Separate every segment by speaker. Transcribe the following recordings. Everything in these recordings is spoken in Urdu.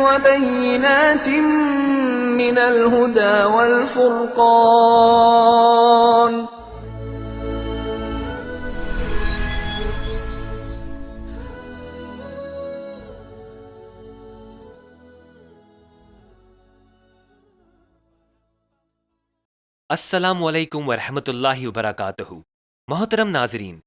Speaker 1: وبينات من الهدى والفرقان.
Speaker 2: السلام علیکم ورحمۃ اللہ وبرکاتہ۔ محترم ناظرین،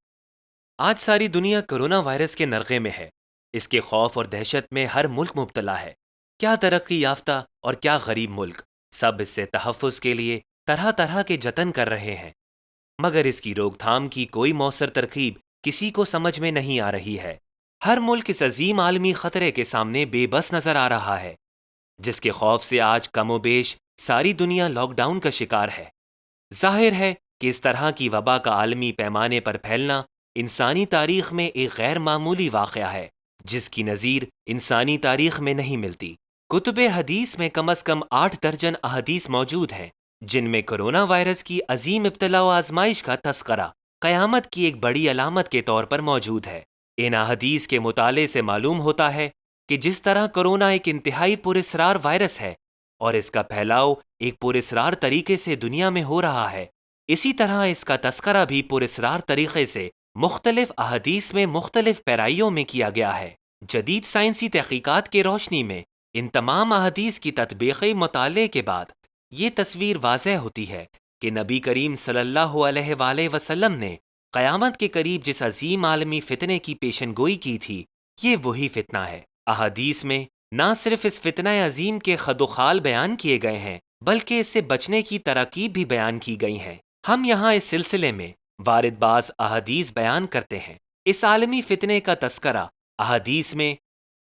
Speaker 2: آج ساری دنیا کرونا وائرس کے نرغے میں ہے۔ اس کے خوف اور دہشت میں ہر ملک مبتلا ہے۔ کیا ترقی یافتہ اور کیا غریب ملک، سب اس سے تحفظ کے لیے طرح طرح کے جتن کر رہے ہیں، مگر اس کی روک تھام کی کوئی مؤثر ترکیب کسی کو سمجھ میں نہیں آ رہی ہے۔ ہر ملک اس عظیم عالمی خطرے کے سامنے بے بس نظر آ رہا ہے، جس کے خوف سے آج کم و بیش ساری دنیا لاک ڈاؤن کا شکار ہے۔ ظاہر ہے کہ اس طرح کی وبا کا عالمی پیمانے پر پھیلنا انسانی تاریخ میں ایک غیر معمولی واقعہ ہے، جس کی نظیر انسانی تاریخ میں نہیں ملتی۔ کتب حدیث میں کم از کم 8 درجن احادیث موجود ہیں، جن میں کرونا وائرس کی عظیم ابتلا و آزمائش کا تذکرہ قیامت کی ایک بڑی علامت کے طور پر موجود ہے۔ ان احادیث کے مطالعے سے معلوم ہوتا ہے کہ جس طرح کرونا ایک انتہائی پراسرار وائرس ہے اور اس کا پھیلاؤ ایک پراسرار طریقے سے دنیا میں ہو رہا ہے، اسی طرح اس کا تذکرہ بھی پراسرار طریقے سے مختلف احادیث میں مختلف پیرائیوں میں کیا گیا ہے۔ جدید سائنسی تحقیقات کی روشنی میں ان تمام احادیث کی تطبیقی مطالعے کے بعد یہ تصویر واضح ہوتی ہے کہ نبی کریم صلی اللہ علیہ وآلہ وسلم نے قیامت کے قریب جس عظیم عالمی فتنے کی پیشن گوئی کی تھی، یہ وہی فتنہ ہے۔ احادیث میں نہ صرف اس فتنہ عظیم کے خد و خال بیان کیے گئے ہیں، بلکہ اس سے بچنے کی تراکیب بھی بیان کی گئی ہیں۔ ہم یہاں اس سلسلے میں وارد بعض احادیث بیان کرتے ہیں۔ اس عالمی فتنے کا تذکرہ احادیث میں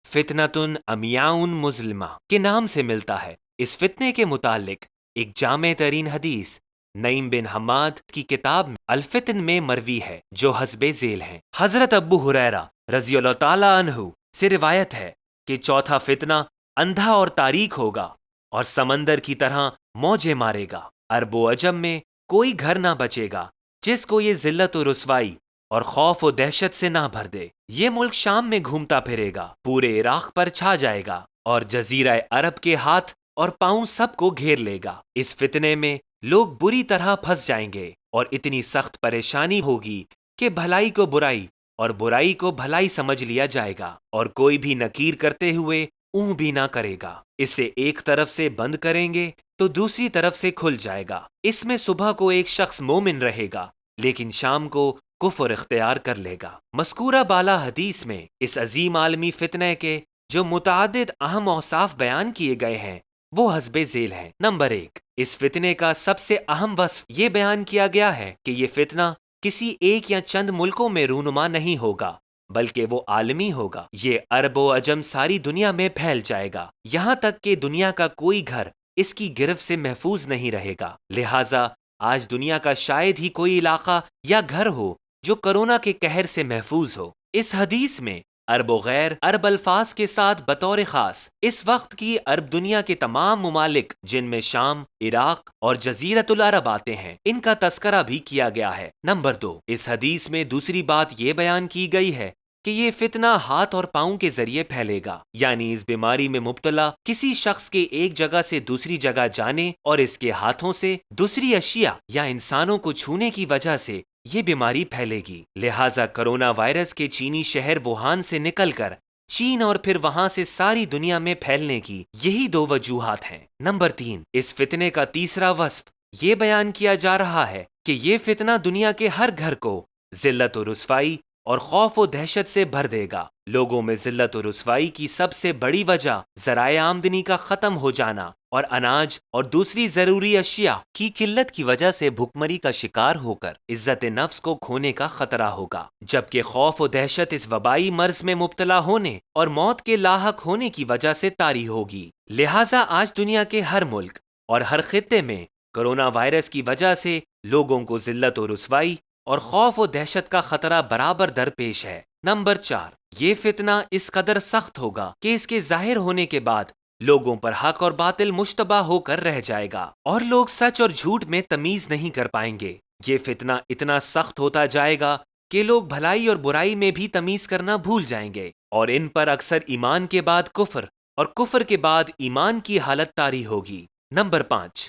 Speaker 2: فتنۃ عمیاء مظلمہ کے نام سے ملتا ہے۔ اس فتنے کے متعلق ایک جامع ترین حدیث نعیم بن حماد کی کتاب الفتن میں مروی ہے، جو حسب ذیل ہیں۔ حضرت ابو ہریرہ رضی اللہ تعالی عنہ سے روایت ہے کہ چوتھا فتنہ اندھا اور تاریک ہوگا اور سمندر کی طرح موجیں مارے گا۔ عرب و عجم میں کوئی گھر نہ بچے گا جس کو یہ ذلت و رسوائی اور خوف و دہشت سے نہ بھر دے۔ یہ ملک شام میں گھومتا پھرے گا، پورے عراق پر چھا جائے گا اور جزیرہ عرب کے ہاتھ اور پاؤں سب کو گھیر لے گا۔ اس فتنے میں لوگ بری طرح پھنس جائیں گے اور اتنی سخت پریشانی ہوگی کہ بھلائی کو برائی اور برائی کو بھلائی سمجھ لیا جائے گا، اور کوئی بھی نکیر کرتے ہوئے اوں بھی نہ کرے گا۔ اسے ایک طرف سے بند کریں گے تو دوسری طرف سے کھل جائے گا۔ اس میں صبح کو ایک شخص مومن رہے گا، لیکن شام کو کفر اختیار کر لے گا۔ مذکورہ بالا حدیث میں اس عظیم عالمی فتنے کے جو متعدد اہم اوصاف بیان کیے گئے ہیں وہ حسب ذیل ہیں۔ نمبر 1، اس فتنے کا سب سے اہم وصف یہ بیان کیا گیا ہے کہ یہ فتنہ کسی ایک یا چند ملکوں میں رونما نہیں ہوگا، بلکہ وہ عالمی ہوگا۔ یہ عرب و عجم ساری دنیا میں پھیل جائے گا، یہاں تک کہ دنیا کا کوئی گھر اس کی گرفت سے محفوظ نہیں رہے گا۔ لہٰذا آج دنیا کا شاید ہی کوئی علاقہ یا گھر ہو جو کرونا کے قہر سے محفوظ ہو۔ اس حدیث میں عرب و غیر عرب الفاظ کے ساتھ بطور خاص اس وقت کی عرب دنیا کے تمام ممالک، جن میں شام، عراق اور جزیرۃ العرب آتے ہیں، ان کا تذکرہ بھی کیا گیا ہے۔ نمبر 2، اس حدیث میں دوسری بات یہ بیان کی گئی ہے کہ یہ فتنہ ہاتھ اور پاؤں کے ذریعے پھیلے گا، یعنی اس بیماری میں مبتلا کسی شخص کے ایک جگہ سے دوسری جگہ جانے اور اس کے ہاتھوں سے دوسری اشیاء یا انسانوں کو چھونے کی وجہ سے یہ بیماری پھیلے گی۔ لہٰذا کرونا وائرس کے چینی شہر ووہان سے نکل کر چین اور پھر وہاں سے ساری دنیا میں پھیلنے کی یہی 2 وجوہات ہیں۔ نمبر 3، اس فتنے کا تیسرا وصف یہ بیان کیا جا رہا ہے کہ یہ فتنہ دنیا کے ہر گھر کو ذلت و رسوائی اور خوف و دہشت سے بھر دے گا۔ لوگوں میں ذلت و رسوائی کی سب سے بڑی وجہ ذرائع آمدنی کا ختم ہو جانا اور اناج اور دوسری ضروری اشیاء کی قلت کی وجہ سے بھوکمری کا شکار ہو کر عزت نفس کو کھونے کا خطرہ ہوگا، جبکہ خوف و دہشت اس وبائی مرض میں مبتلا ہونے اور موت کے لاحق ہونے کی وجہ سے طاری ہوگی۔ لہٰذا آج دنیا کے ہر ملک اور ہر خطے میں کرونا وائرس کی وجہ سے لوگوں کو ذلت و رسوائی اور خوف و دہشت کا خطرہ برابر درپیش ہے۔ نمبر 4، یہ فتنہ اس قدر سخت ہوگا کہ اس کے ظاہر ہونے کے بعد لوگوں پر حق اور باطل مشتبہ ہو کر رہ جائے گا اور لوگ سچ اور جھوٹ میں تمیز نہیں کر پائیں گے۔ یہ فتنہ اتنا سخت ہوتا جائے گا کہ لوگ بھلائی اور برائی میں بھی تمیز کرنا بھول جائیں گے، اور ان پر اکثر ایمان کے بعد کفر اور کفر کے بعد ایمان کی حالت طاری ہوگی۔ نمبر 5،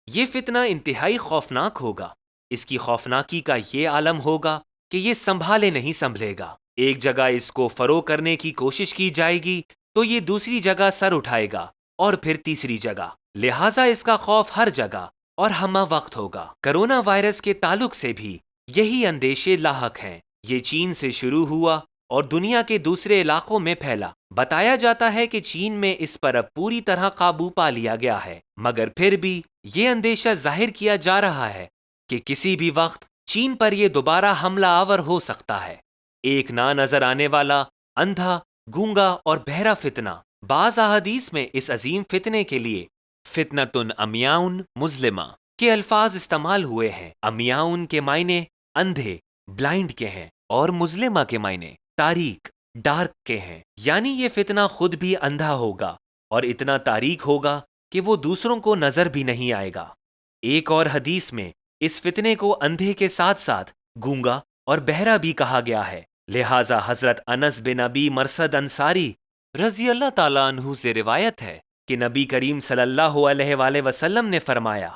Speaker 2: یہ فتنہ انتہائی خوفناک ہوگا۔ اس کی خوفناکی کا یہ عالم ہوگا کہ یہ سنبھالے نہیں سنبھلے گا۔ ایک جگہ اس کو فروغ کرنے کی کوشش کی جائے گی تو یہ دوسری جگہ سر اٹھائے گا اور پھر تیسری جگہ، لہٰذا اس کا خوف ہر جگہ اور ہمہ وقت ہوگا۔ کرونا وائرس کے تعلق سے بھی یہی اندیشے لاحق ہیں۔ یہ چین سے شروع ہوا اور دنیا کے دوسرے علاقوں میں پھیلا۔ بتایا جاتا ہے کہ چین میں اس پر اب پوری طرح قابو پا لیا گیا ہے، مگر پھر بھی یہ اندیشہ ظاہر کیا جا رہا ہے کہ کسی بھی وقت چین پر یہ دوبارہ حملہ آور ہو سکتا ہے۔ ایک نہ نظر آنے والا اندھا، گونگا اور بہرا فتنہ۔ بعض احادیث میں اس عظیم فتنے کے لیے فتنۃ عمیاء مظلمہ کے الفاظ استعمال ہوئے ہیں۔ عمیاء کے معنی اندھے، بلائنڈ کے ہیں، اور مظلمہ کے معنی تاریک، ڈارک کے ہیں، یعنی یہ فتنہ خود بھی اندھا ہوگا اور اتنا تاریک ہوگا کہ وہ دوسروں کو نظر بھی نہیں آئے گا۔ ایک اور حدیث میں اس فتنے کو اندھے کے ساتھ ساتھ گونگا اور بہرا بھی کہا گیا ہے، لہٰذا حضرت انس بن ابی مرثد انصاری رضی اللہ تعالیٰ عنہ سے روایت ہے کہ نبی کریم صلی اللہ علیہ وآلہ وسلم نے فرمایا،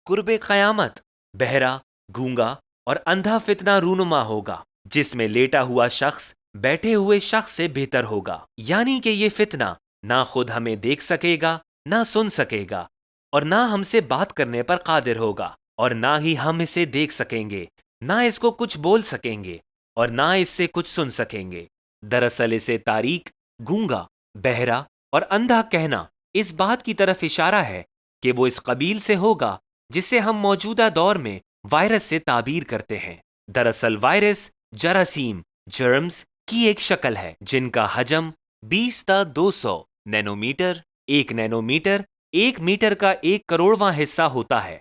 Speaker 2: قرب قیامت بہرا، گونگا اور اندھا فتنہ رونما ہوگا، جس میں لیٹا ہوا شخص بیٹھے ہوئے شخص سے بہتر ہوگا، یعنی کہ یہ فتنہ نہ خود ہمیں دیکھ سکے گا، نہ سن سکے گا، اور نہ ہم سے بات کرنے پر قادر ہوگا، اور نہ ہی ہم اسے دیکھ سکیں گے، نہ اس کو کچھ بول سکیں گے، اور نہ اس سے کچھ سن سکیں گے۔ دراصل اسے تاریک، گونگا، بہرا اور اندھا کہنا اس بات کی طرف اشارہ ہے کہ وہ اس قبیل سے ہوگا جسے ہم موجودہ دور میں وائرس سے تعبیر کرتے ہیں۔ دراصل وائرس جراثیم، جرمز کی ایک شکل ہے جن کا حجم 20 تا 200 نینومیٹر، 1 نینومیٹر 1 میٹر کا 1 کروڑواں حصہ ہوتا ہے۔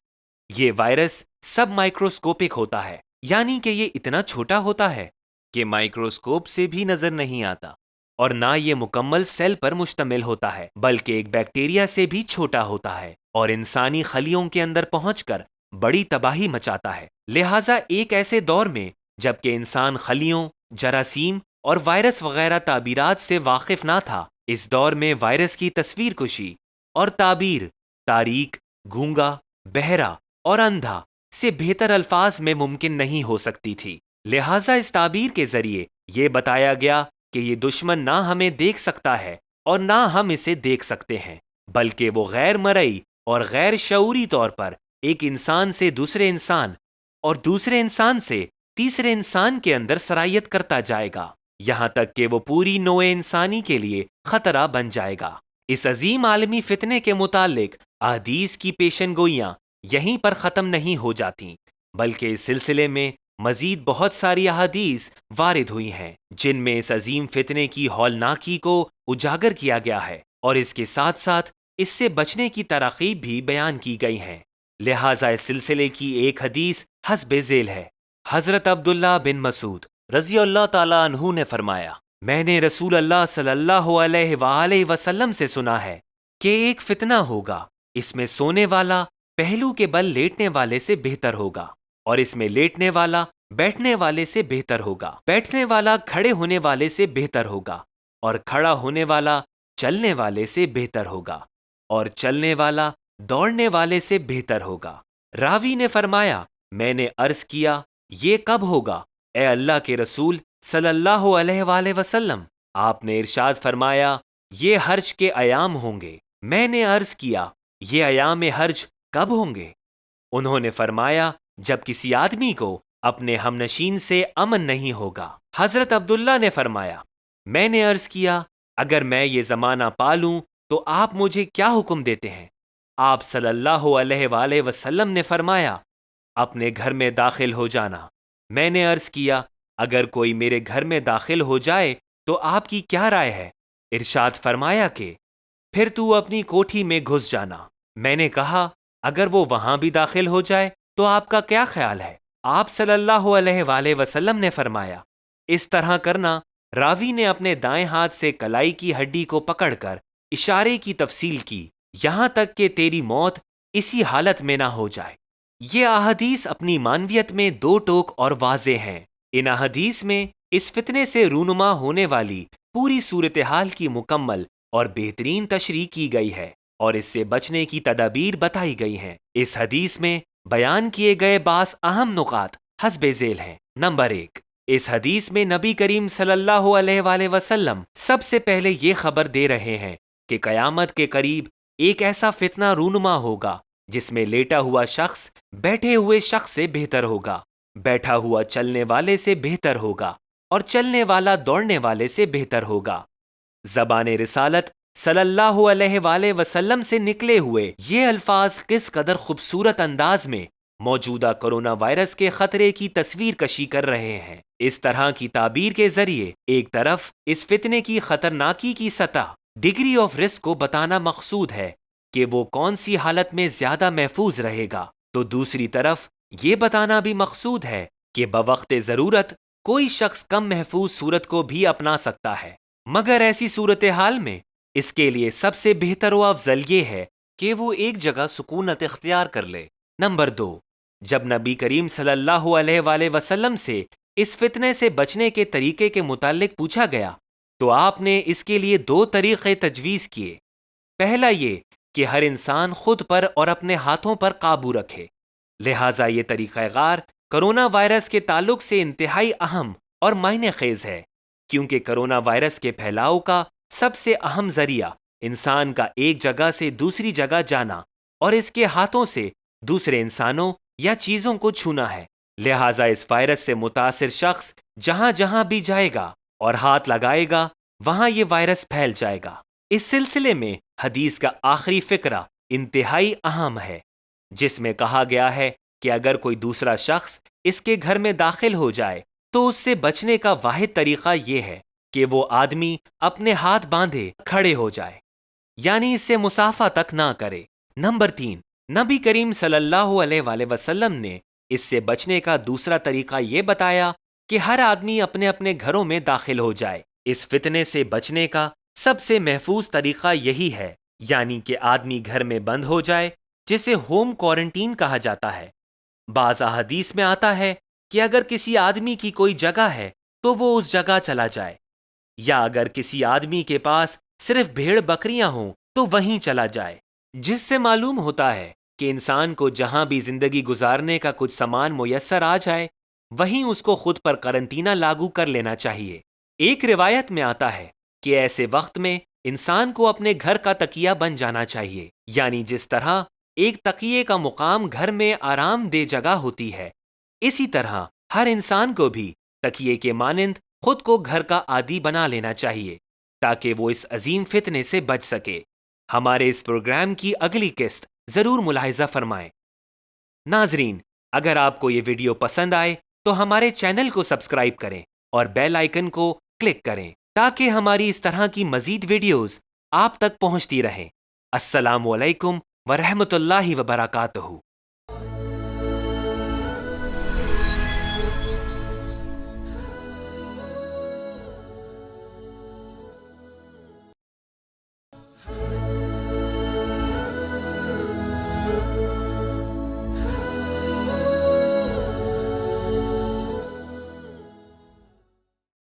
Speaker 2: یہ وائرس سب مائکروسکوپک ہوتا ہے، یعنی کہ یہ اتنا چھوٹا ہوتا ہے کہ مائکروسکوپ سے بھی نظر نہیں آتا، اور نہ یہ مکمل سیل پر مشتمل ہوتا ہے بلکہ ایک بیکٹیریا سے بھی چھوٹا ہوتا ہے اور انسانی خلیوں کے اندر پہنچ کر بڑی تباہی مچاتا ہے۔ لہٰذا ایک ایسے دور میں جبکہ انسان خلیوں، جراثیم اور وائرس وغیرہ تعبیرات سے واقف نہ تھا، اس دور میں وائرس کی تصویر کشی اور تعبیر تاریک، گونگا، بہرا اور اندھا سے بہتر الفاظ میں ممکن نہیں ہو سکتی تھی۔ لہٰذا اس تعبیر کے ذریعے یہ بتایا گیا کہ یہ دشمن نہ ہمیں دیکھ سکتا ہے اور نہ ہم اسے دیکھ سکتے ہیں، بلکہ وہ غیر مرئی اور غیر شعوری طور پر ایک انسان سے دوسرے انسان اور دوسرے انسان سے تیسرے انسان کے اندر سرایت کرتا جائے گا، یہاں تک کہ وہ پوری نوع انسانی کے لیے خطرہ بن جائے گا۔ اس عظیم عالمی فتنے کے متعلق احادیث کی پیشن گوئیاں یہیں پر ختم نہیں ہو جاتیں، بلکہ اس سلسلے میں مزید بہت ساری احادیث وارد ہوئی ہیں جن میں اس عظیم فتنے کی ہولناکی کو اجاگر کیا گیا ہے اور اس کے ساتھ ساتھ اس سے بچنے کی تراغیب بھی بیان کی گئی ہیں۔ لہٰذا اس سلسلے کی ایک حدیث حسب ذیل ہے۔ حضرت عبداللہ بن مسعود رضی اللہ تعالیٰ عنہ نے فرمایا، میں نے رسول اللہ صلی اللہ علیہ وآلہ وسلم سے سنا ہے کہ ایک فتنہ ہوگا، اس میں سونے والا پہلو کے بل لیٹنے والے سے بہتر ہوگا، اور اس میں لیٹنے والا بیٹھنے والے سے بہتر ہوگا، بیٹھنے والا کھڑے ہونے والے سے بہتر ہوگا، اور کھڑا ہونے والا چلنے والے سے بہتر ہوگا، اور چلنے والا دوڑنے والے سے بہتر ہوگا۔ راوی نے فرمایا، میں نے عرض کیا، یہ کب ہوگا اے اللہ کے رسول صلی اللہ علیہ وآلہ وسلم؟ آپ نے ارشاد فرمایا، یہ حرج کے ایام ہوں گے۔ میں نے عرض کیا، یہ ایام حرج کب ہوں گے؟ انہوں نے فرمایا، جب کسی آدمی کو اپنے ہمنشین سے امن نہیں ہوگا۔ حضرت عبداللہ نے فرمایا، میں نے عرض کیا، اگر میں یہ زمانہ پالوں تو آپ مجھے کیا حکم دیتے ہیں؟ آپ صلی اللہ علیہ وآلہ وسلم نے فرمایا، اپنے گھر میں داخل ہو جانا۔ میں نے عرض کیا، اگر کوئی میرے گھر میں داخل ہو جائے تو آپ کی کیا رائے ہے؟ ارشاد فرمایا کہ پھر تو اپنی کوٹھی میں گھس جانا۔ میں نے کہا، اگر وہ وہاں بھی داخل ہو جائے تو آپ کا کیا خیال ہے؟ آپ صلی اللہ علیہ وآلہ وسلم نے فرمایا، اس طرح کرنا۔ راوی نے اپنے دائیں ہاتھ سے کلائی کی ہڈی کو پکڑ کر اشارے کی تفصیل کی، یہاں تک کہ تیری موت اسی حالت میں نہ ہو جائے۔ یہ احادیث اپنی معنویت میں دو ٹوک اور واضح ہیں۔ ان احادیث میں اس فتنے سے رونما ہونے والی پوری صورتحال کی مکمل اور بہترین تشریح کی گئی ہے اور اس سے بچنے کی تدابیر بتائی گئی ہیں۔ اس حدیث میں بیان کیے گئے بعض اہم نکات حسب ذیل ہیں۔ نمبر 1، اس حدیث میں نبی کریم صلی اللہ علیہ وآلہ وسلم سب سے پہلے یہ خبر دے رہے ہیں کہ قیامت کے قریب ایک ایسا فتنہ رونما ہوگا جس میں لیٹا ہوا شخص بیٹھے ہوئے شخص سے بہتر ہوگا، بیٹھا ہوا چلنے والے سے بہتر ہوگا اور چلنے والا دوڑنے والے سے بہتر ہوگا۔ زبان رسالت صلی اللہ علیہ وآلہ وسلم سے نکلے ہوئے یہ الفاظ کس قدر خوبصورت انداز میں موجودہ کرونا وائرس کے خطرے کی تصویر کشی کر رہے ہیں۔ اس طرح کی تعبیر کے ذریعے ایک طرف اس فتنے کی خطرناکی کی سطح، ڈگری آف رسک کو بتانا مقصود ہے کہ وہ کون سی حالت میں زیادہ محفوظ رہے گا، تو دوسری طرف یہ بتانا بھی مقصود ہے کہ بوقت ضرورت کوئی شخص کم محفوظ صورت کو بھی اپنا سکتا ہے، مگر ایسی صورتحال میں اس کے لیے سب سے بہتر و افضل یہ ہے کہ وہ ایک جگہ سکونت اختیار کر لے۔ نمبر 2، جب نبی کریم صلی اللہ علیہ وآلہ وسلم سے اس فتنے سے بچنے کے طریقے کے متعلق پوچھا گیا تو آپ نے اس کے لیے 2 طریقے تجویز کیے۔ پہلا یہ کہ ہر انسان خود پر اور اپنے ہاتھوں پر قابو رکھے، لہٰذا یہ طریقہ کار کرونا وائرس کے تعلق سے انتہائی اہم اور معنی خیز ہے، کیونکہ کرونا وائرس کے پھیلاؤ کا سب سے اہم ذریعہ انسان کا ایک جگہ سے دوسری جگہ جانا اور اس کے ہاتھوں سے دوسرے انسانوں یا چیزوں کو چھونا ہے۔ لہٰذا اس وائرس سے متاثر شخص جہاں جہاں بھی جائے گا اور ہاتھ لگائے گا وہاں یہ وائرس پھیل جائے گا۔ اس سلسلے میں حدیث کا آخری فقرہ انتہائی اہم ہے، جس میں کہا گیا ہے کہ اگر کوئی دوسرا شخص اس کے گھر میں داخل ہو جائے تو اس سے بچنے کا واحد طریقہ یہ ہے کہ وہ آدمی اپنے ہاتھ باندھے کھڑے ہو جائے، یعنی اس سے مصافحہ تک نہ کرے۔ نمبر 3، نبی کریم صلی اللہ علیہ وآلہ وسلم نے اس سے بچنے کا دوسرا طریقہ یہ بتایا کہ ہر آدمی اپنے اپنے گھروں میں داخل ہو جائے۔ اس فتنے سے بچنے کا سب سے محفوظ طریقہ یہی ہے، یعنی کہ آدمی گھر میں بند ہو جائے، جسے ہوم کوارنٹین کہا جاتا ہے۔ بعض احادیث میں آتا ہے کہ اگر کسی آدمی کی کوئی جگہ ہے تو وہ اس جگہ چلا جائے، یا اگر کسی آدمی کے پاس صرف بھیڑ بکریاں ہوں تو وہیں چلا جائے، جس سے معلوم ہوتا ہے کہ انسان کو جہاں بھی زندگی گزارنے کا کچھ سامان میسر آ جائے وہیں اس کو خود پر قرنطینہ لاگو کر لینا چاہیے۔ ایک روایت میں آتا ہے کہ ایسے وقت میں انسان کو اپنے گھر کا تکیہ بن جانا چاہیے، یعنی جس طرح ایک تکیے کا مقام گھر میں آرام دہ جگہ ہوتی ہے، اسی طرح ہر انسان کو بھی تکیے کے مانند خود کو گھر کا عادی بنا لینا چاہیے تاکہ وہ اس عظیم فتنے سے بچ سکے۔ ہمارے اس پروگرام کی اگلی قسط ضرور ملاحظہ فرمائیں۔ ناظرین، اگر آپ کو یہ ویڈیو پسند آئے تو ہمارے چینل کو سبسکرائب کریں اور بیل آئیکن کو کلک کریں تاکہ ہماری اس طرح کی مزید ویڈیوز آپ تک پہنچتی رہیں۔ السلام علیکم ورحمۃ اللہ وبرکاتہ۔